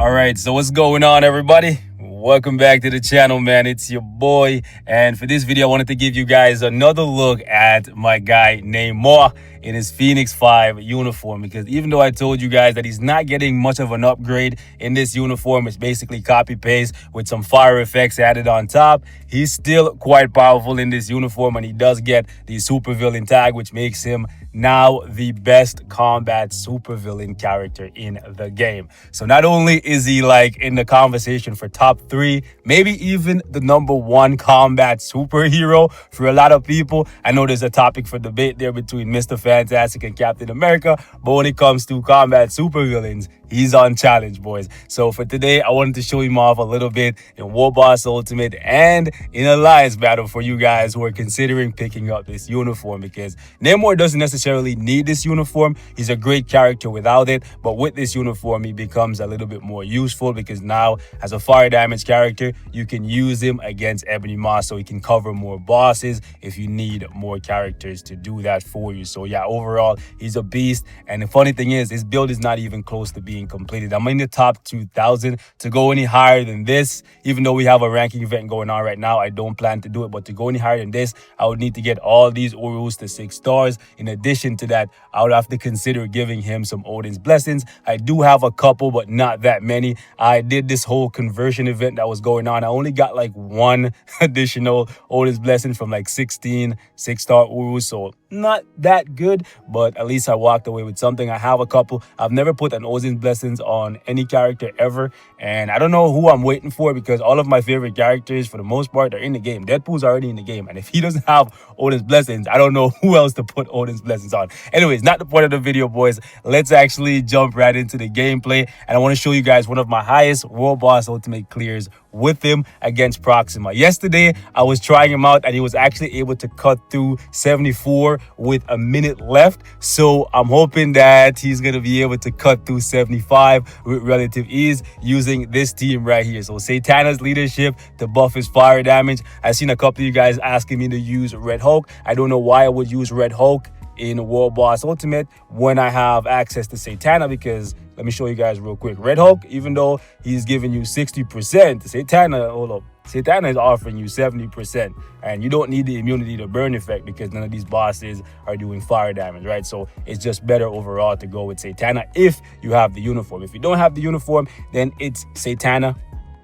All right, so what's going on, everybody? Welcome back to the channel, man. It's your boy, and for this video I wanted to give you guys another look at my guy Namor in his Phoenix 5 uniform, because even though I told you guys that he's not getting much of an upgrade in this uniform, it's basically copy paste with some fire effects added on top, he's still quite powerful in this uniform, and he does get the supervillain tag, which makes him now the best combat supervillain character in the game. So not only is he like in the conversation for top 3, maybe even the #1 combat superhero for a lot of people. I know there's a topic for debate there between Mr. Fantastic and Captain America, but when it comes to combat supervillains, he's on challenge, boys. So for today, I wanted to show him off a little bit in War Boss Ultimate and in Alliance Battle for you guys who are considering picking up this uniform, because Namor doesn't necessarily need this uniform. He's a great character without it, but with this uniform, he becomes a little bit more useful, because now as a fire damage character, you can use him against Ebony Moss, so he can cover more bosses if you need more characters to do that for you. So yeah, overall, he's a beast. And the funny thing is, his build is not even close to being completed. I'm in the top 2,000. To go any higher than this, even though we have a ranking event going on right now, I don't plan to do it, but to go any higher than this, I would need to get all these Urus to 6 stars. In addition to that, I would have to consider giving him some Odin's blessings. I do have a couple, but not that many. I did this whole conversion event that was going on. I only got like 1 additional Odin's blessing from like 16 6-star Urus, so not that good, but at least I walked away with something. I have a couple. I've never put an Odin's blessings on any character ever, and I don't know who I'm waiting for, because all of my favorite characters for the most part are in the game. Deadpool's already in the game, and if he doesn't have Odin's blessings, I don't know who else to put Odin's blessings on. Anyways, not the point of the video, boys. Let's actually jump right into the gameplay, and I want to show you guys one of my highest World Boss Ultimate clears with him against Proxima. Yesterday, I was trying him out, and he was actually able to cut through 74 with a minute left. So I'm hoping that he's going to be able to cut through 75 with relative ease using this team right here. So Satana's leadership to buff his fire damage. I've seen a couple of you guys asking me to use Red Hulk. I don't know why I would use Red Hulk in World Boss Ultimate when I have access to Satana, because let me show you guys real quick. Red Hulk, even though he's giving you 60%, Satana, hold up, Satana is offering you 70%, and you don't need the immunity to burn effect because none of these bosses are doing fire damage, right? So it's just better overall to go with Satana if you have the uniform. If you don't have the uniform, then it's Satana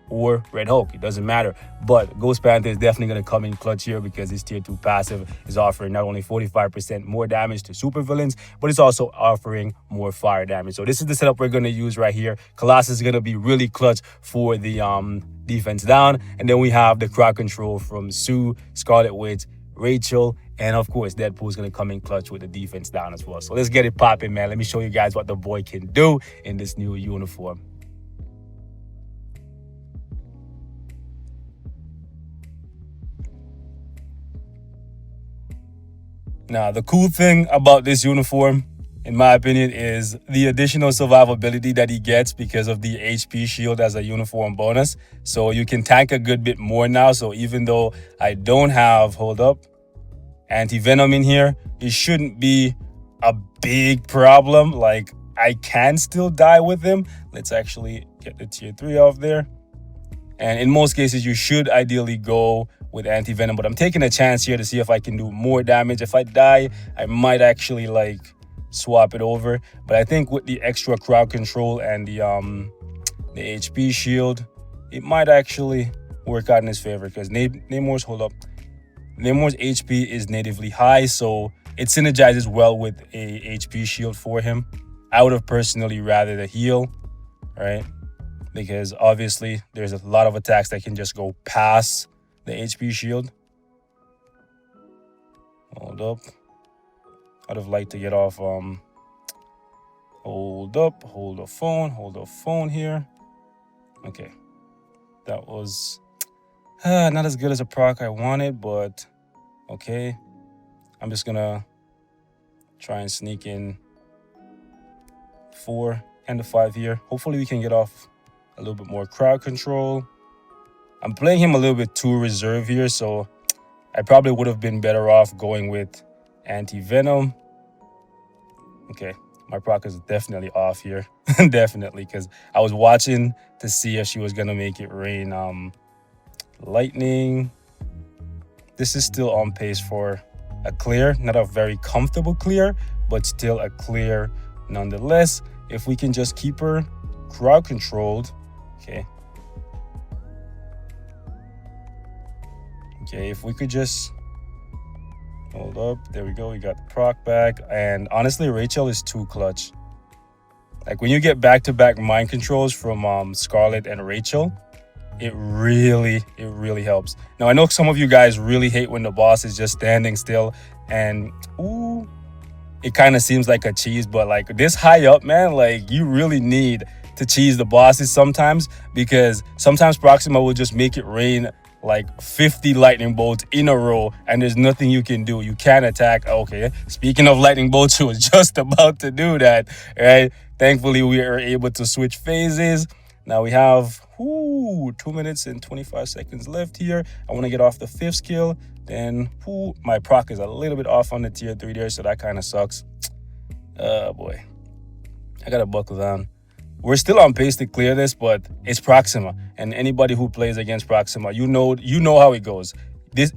or Red Hulk. It doesn't matter. But Ghost Panther is definitely going to come in clutch here, because his tier 2 passive is offering not only 45% more damage to supervillains, but it's also offering more fire damage. So this is the setup we're going to use right here. Colossus is going to be really clutch for the defense down, and then we have the crowd control from Sue, Scarlet Witch, Rachel, and of course Deadpool is going to come in clutch with the defense down as well. So let's get it popping, man. Let me show you guys what the boy can do in this new uniform. Now, the cool thing about this uniform, in my opinion, is the additional survivability that he gets because of the HP shield as a uniform bonus. So you can tank a good bit more now. So even though I don't have, hold up, anti-venom in here, it shouldn't be a big problem. Like, I can still die with him. Let's actually get the tier 3 off there. And in most cases, you should ideally go with anti-venom, but I'm taking a chance here to see if I can do more damage. If I die, I might actually like swap it over. But I think with the extra crowd control and the HP shield, it might actually work out in his favor, because Namor's, hold up, Namor's HP is natively high, so it synergizes well with a HP shield for him. I would have personally rather the heal, right? Because obviously there's a lot of attacks that can just go past the HP shield. Hold up. I'd have liked to get off, hold up, hold the phone here. Okay. That was not as good as a proc I wanted, but okay. I'm just gonna try and sneak in 4 and the 5 here. Hopefully we can get off a little bit more crowd control. I'm playing him a little bit too reserved here, so I probably would have been better off going with anti-venom. Okay, My proc is definitely off here. Definitely, because I was watching to see if she was gonna make it rain lightning. This is still on pace for a clear, not a very comfortable clear, but still a clear nonetheless. If we can just keep her crowd controlled. Okay, if we could just hold up. There we go. We got the proc back. And honestly, Rachel is too clutch. Like when you get back-to-back mind controls from Scarlet and Rachel, it really helps. Now, I know some of you guys really hate when the boss is just standing still and ooh, it kind of seems like a cheese, but like this high up, man, like you really need to cheese the bosses sometimes, because sometimes Proxima will just make it rain like 50 lightning bolts in a row and there's nothing you can do. You can't attack. Okay, speaking of lightning bolts, she was just about to do that, right? Thankfully, we are able to switch phases. Now we have 2 minutes and 25 seconds left here. I want to get off the 5th skill. Then my proc is a little bit off on the tier 3 there, so that kind of sucks. Boy, I gotta buckle down. We're still on pace to clear this, but it's Proxima, and anybody who plays against Proxima, you know how it goes.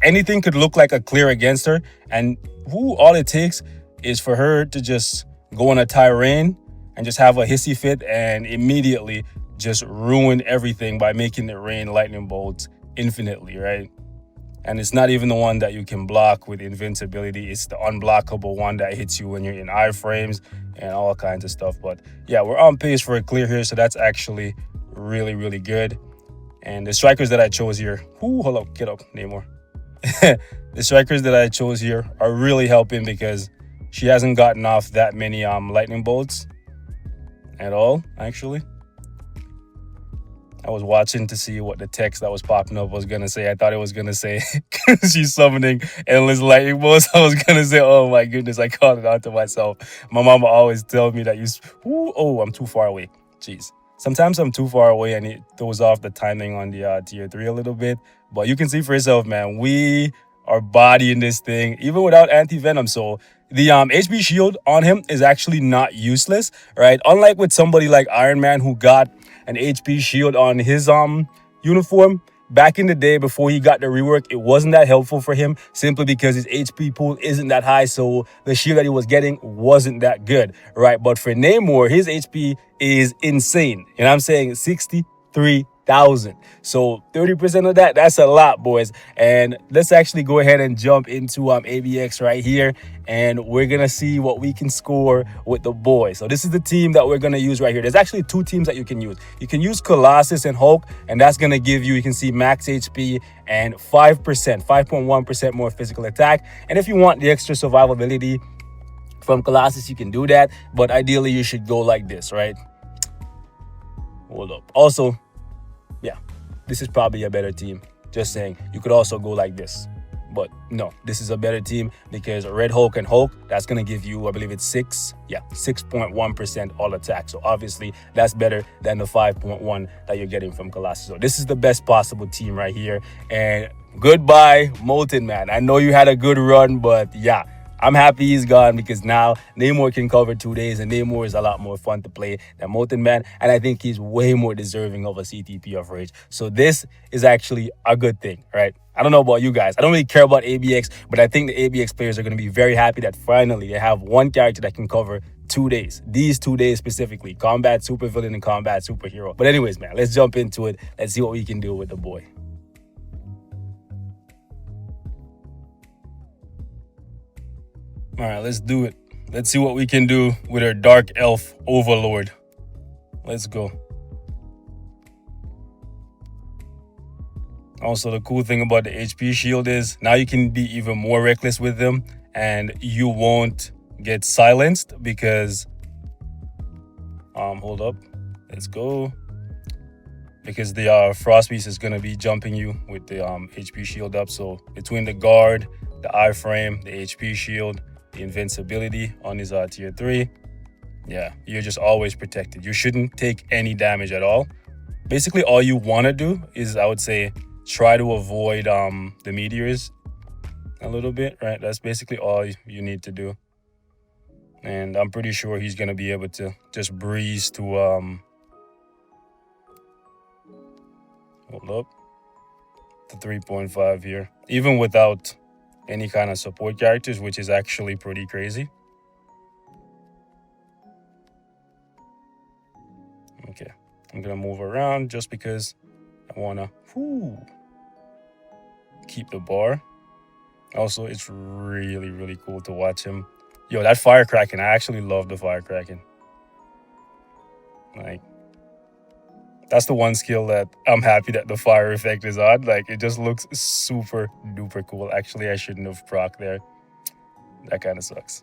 Anything could look like a clear against her, and all it takes is for her to just go on a tirade and just have a hissy fit and immediately just ruin everything by making it rain lightning bolts infinitely, right? And it's not even the one that you can block with invincibility. It's the unblockable one that hits you when you're in iframes and all kinds of stuff. But yeah, we're on pace for a clear here, so that's actually really good. And the strikers that I chose here, hold up, get up, Namor. The strikers that I chose here are really helping because she hasn't gotten off that many lightning bolts at all, actually. I was watching to see what the text that was popping up was going to say. I thought it was going to say she's summoning endless lightning bolts. I was going to say, oh my goodness, I called it out to myself. My mama always tells me that I'm too far away. Jeez. Sometimes I'm too far away and it throws off the timing on the tier 3 a little bit. But you can see for yourself, man, we are bodying this thing even without anti-venom. So the HP shield on him is actually not useless, right? Unlike with somebody like Iron Man who got an HP shield on his uniform back in the day before he got the rework, it wasn't that helpful for him simply because his HP pool isn't that high, so the shield that he was getting wasn't that good, right? But for Namor, his HP is insane, and I'm saying 63,000. So 30% of that's a lot, boys. And let's actually go ahead and jump into ABX right here, and we're gonna see what we can score with the boys. So this is the team that we're gonna use right here. There's actually 2 teams that you can use. You can use Colossus and Hulk, and that's gonna give you can see max HP and 5.1% more physical attack. And if you want the extra survivability from Colossus, you can do that, but ideally you should go like this, right? Hold up. Also, yeah, this is probably a better team. Just saying, you could also go like this. But no, this is a better team because Red Hulk and Hulk, that's going to give you, I believe it's 6.1% all attack. So obviously that's better than the 5.1 that you're getting from Colossus. So this is the best possible team right here. And goodbye, Molten Man. I know you had a good run, but yeah, I'm happy he's gone because now Namor can cover 2 days, and Namor is a lot more fun to play than Molten Man, and I think he's way more deserving of a CTP of Rage. So this is actually a good thing, right? I don't know about you guys. I don't really care about ABX, but I think the ABX players are going to be very happy that finally they have one character that can cover 2 days. These 2 days specifically, combat supervillain and combat superhero. But anyways, man, let's jump into it. Let's see what we can do with the boy. All right, let's do it. Let's see what we can do with our Dark Elf Overlord. Let's go. Also, the cool thing about the HP shield is now you can be even more reckless with them and you won't get silenced because hold up. Let's go. Because the Frost Beast is going to be jumping you with the HP shield up. So between the guard, the iframe, the HP shield, the invincibility on his tier 3, yeah, you're just always protected. You shouldn't take any damage at all. Basically, all you want to do is, I would say, try to avoid the meteors a little bit, right? That's basically all you need to do. And I'm pretty sure he's going to be able to just breeze to, hold up, the 3.5 here, even without any kind of support characters, which is actually pretty crazy. Okay, I'm gonna move around just because I wanna keep the bar. Also, it's really, really cool to watch him. Yo, that firecracking, I actually love the firecracking. Like, that's the one skill that I'm happy that the fire effect is on. Like, it just looks super duper cool. Actually, I shouldn't have proc there. That kind of sucks.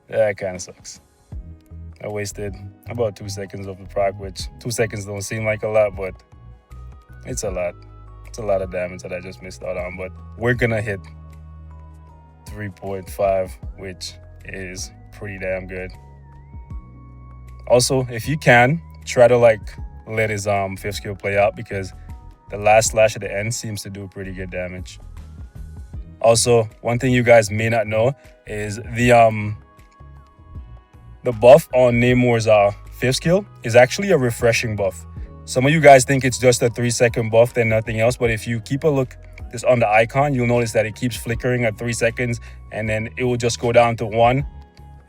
That kind of sucks. I wasted about 2 seconds of the proc, which 2 seconds don't seem like a lot, but it's a lot. It's a lot of damage that I just missed out on. But we're gonna hit 3.5, which is pretty damn good. Also, if you can, try to like let his fifth skill play out, because the last slash at the end seems to do pretty good damage. Also, one thing you guys may not know is the buff on Namor's fifth skill is actually a refreshing buff. Some of you guys think it's just a 3-second buff and nothing else, but if you keep a look just on the icon, you'll notice that it keeps flickering at 3 seconds, and then it will just go down to 1,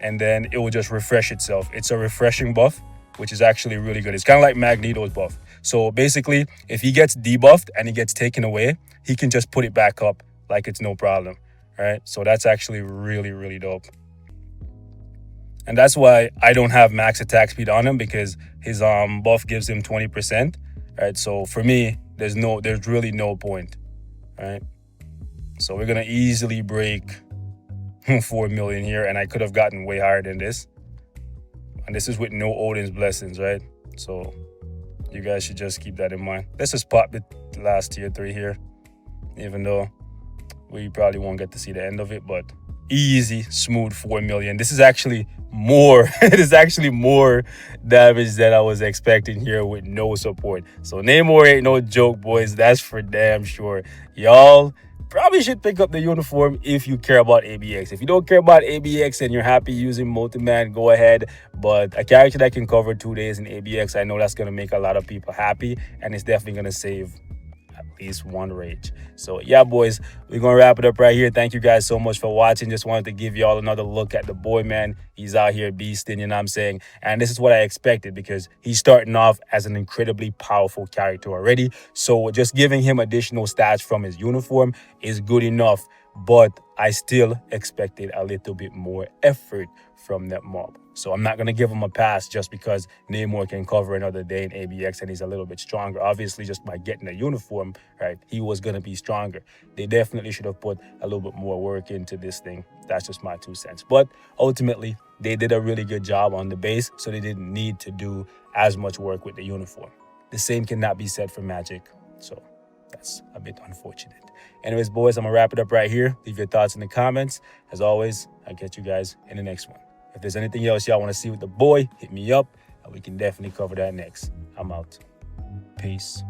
and then it will just refresh itself. It's a refreshing buff, which is actually really good. It's kind of like Magneto's buff. So basically, if he gets debuffed and he gets taken away, he can just put it back up like it's no problem. All right, so that's actually really, really dope. And that's why I don't have max attack speed on him, because his buff gives him 20%. Right, so for me, there's really no point. Right, so we're gonna easily break 4 million here, and I could have gotten way higher than this. And this is with no Odin's blessings, right? So you guys should just keep that in mind. Let's just pop the last tier 3 here, even though we probably won't get to see the end of it, but easy, smooth 4 million. This is actually more. It is actually more damage than I was expecting here with no support. So Namor ain't no joke, boys. That's for damn sure. Y'all probably should pick up the uniform if you care about ABX. If you don't care about ABX and you're happy using Multiman, go ahead. But a character that can cover 2 days in ABX, I know that's going to make a lot of people happy, and it's definitely going to save at least 1 rage. So yeah, boys, we're gonna wrap it up right here. Thank you guys so much for watching. Just wanted to give y'all another look at the boy, man. He's out here beasting, you know what I'm saying? And this is what I expected, because he's starting off as an incredibly powerful character already. So just giving him additional stats from his uniform is good enough, but I still expected a little bit more effort from that mob. So I'm not going to give him a pass just because Namor can cover another day in ABX and he's a little bit stronger. Obviously, just by getting a uniform, right, he was going to be stronger. They definitely should have put a little bit more work into this thing. That's just my 2 cents. But ultimately, they did a really good job on the base, so they didn't need to do as much work with the uniform. The same cannot be said for Magic. So that's a bit unfortunate. Anyways, boys, I'm going to wrap it up right here. Leave your thoughts in the comments. As always, I'll catch you guys in the next one. If there's anything else y'all want to see with the boy, hit me up, and we can definitely cover that next. I'm out. Peace.